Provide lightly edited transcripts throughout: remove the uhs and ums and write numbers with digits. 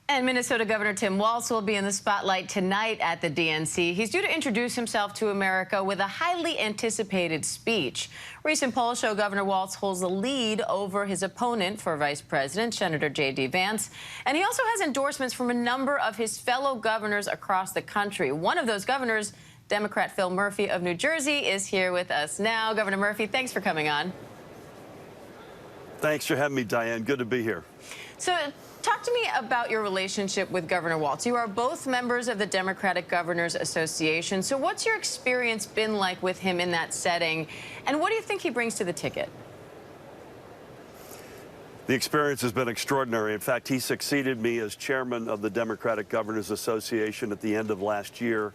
And Minnesota Governor Tim Walz will be in the spotlight tonight at the DNC. He's due to introduce himself to America with a highly anticipated speech. Recent polls show Governor Walz holds the lead over his opponent for vice president, Senator J.D. Vance. And he also has endorsements from a number of his fellow governors across the country. One of those governors, Democrat Phil Murphy of New Jersey, is here with us now. Governor Murphy, thanks for coming on. Thanks for having me, Diane. Good to be here. So, talk to me about your relationship with Governor Walz. You are both members of the Democratic Governors Association. So what's your experience been like with him in that setting? And what do you think he brings to the ticket? The experience has been extraordinary. In fact, he succeeded me as chairman of the Democratic Governors Association at the end of last year.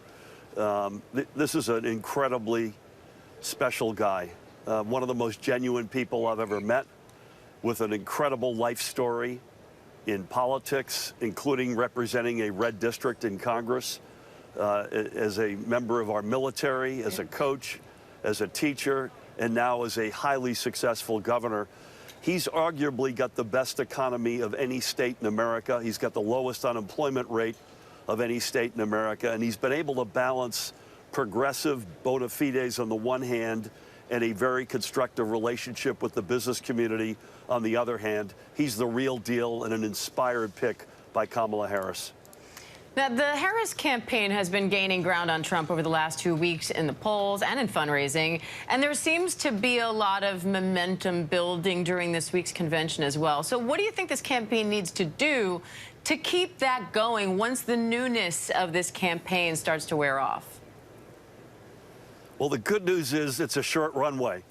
This is an incredibly special guy, one of the most genuine people I've ever met, with an incredible life story in politics, including representing a red district in Congress, as a member of our military, as a coach, as a teacher, and now as a highly successful governor. He's arguably got the best economy of any state in America. He's got the lowest unemployment rate of any state in America, and he's been able to balance progressive bona fides on the one hand and a very constructive relationship with the business community on the other hand. He's the real deal and an inspired pick by Kamala Harris. Now, the Harris campaign has been gaining ground on Trump over the last 2 weeks in the polls and in fundraising, and there seems to be a lot of momentum building during this week's convention as well. So what do you think this campaign needs to do to keep that going once the newness of this campaign starts to wear off? Well, the good news is it's a short runway,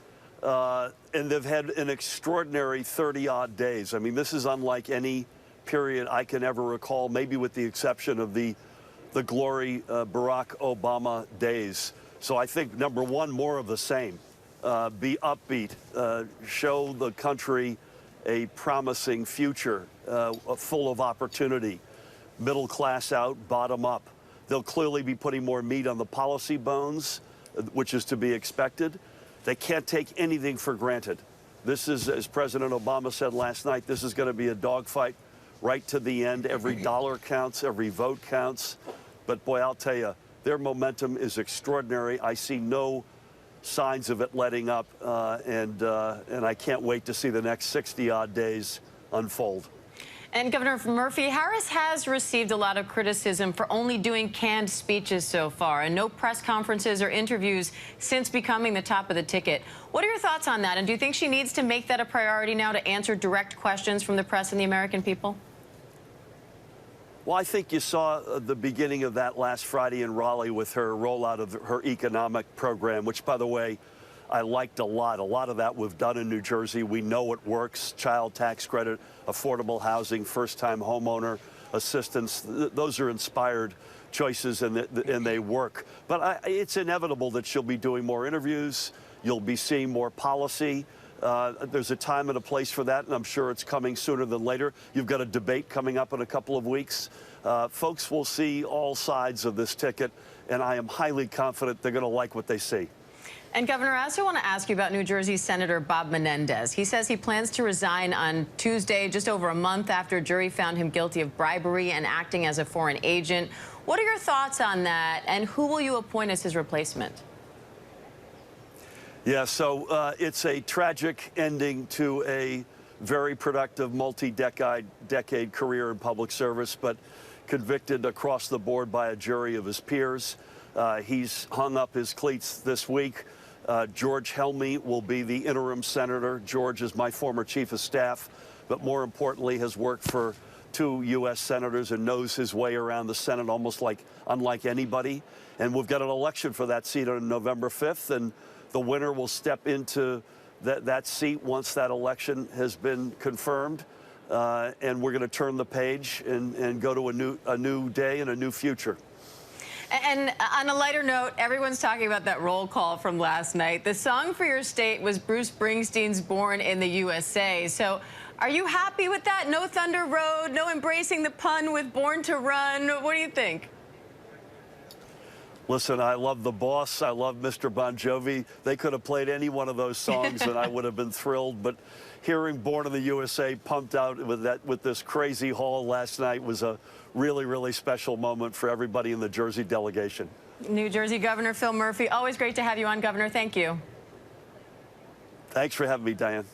and they've had an extraordinary 30-odd days. I mean, this is unlike any period I can ever recall, maybe with the exception of the glory Barack Obama days. So I think, number one, more of the same. Be upbeat, show the country a promising future, full of opportunity, middle class out, bottom up. They'll clearly be putting more meat on the policy bones, which is to be expected. They can't take anything for granted. This is, as President Obama said last night, this is going to be a dogfight right to the end. Every dollar counts, every vote counts. But boy, I'll tell you, their momentum is extraordinary. I see no signs of it letting up, and I can't wait to see the next 60-odd days unfold. And Governor Murphy, Harris has received a lot of criticism for only doing canned speeches so far and no press conferences or interviews since becoming the top of the ticket. What are your thoughts on that? And do you think she needs to make that a priority now to answer direct questions from the press and the American people? Well, I think you saw the beginning of that last Friday in Raleigh with her rollout of her economic program, which, by the way, I liked a lot. A lot of that we've done in New Jersey. We know it works. Child tax credit, affordable housing, first-time homeowner assistance. Those are inspired choices, and they work. But it's inevitable that she'll be doing more interviews. You'll be seeing more policy. There's a time and a place for that, and I'm sure it's coming sooner than later. You've got a debate coming up in a couple of weeks. Folks will see all sides of this ticket, and I am highly confident they're going to like what they see. And Governor, I also want to ask you about New Jersey Senator Bob Menendez. He says he plans to resign on Tuesday, just over a month after a jury found him guilty of bribery and acting as a foreign agent. What are your thoughts on that, and who will you appoint as his replacement? Yeah, so it's a tragic ending to a very productive multi-decade career in public service, but convicted across the board by a jury of his peers. He's hung up his cleats this week. George Helmy will be the interim senator. George is my former chief of staff, but more importantly has worked for 2 U.S. senators and knows his way around the Senate almost unlike anybody. And we've got an election for that seat on November 5th, and the winner will step into that seat once that election has been confirmed. And we're going to turn the page and go to a new day and a new future. And on a lighter note, everyone's talking about that roll call from last night. The song for your state was Bruce Springsteen's Born in the USA. So are you happy with that? No Thunder Road, no embracing the pun with Born to Run. What do you think? Listen, I love The Boss. I love Mr. Bon Jovi. They could have played any one of those songs and I would have been thrilled. But hearing Born in the USA pumped out with this crazy haul last night was a really, really special moment for everybody in the Jersey delegation. New Jersey Governor Phil Murphy, always great to have you on, Governor. Thank you. Thanks for having me, Diane.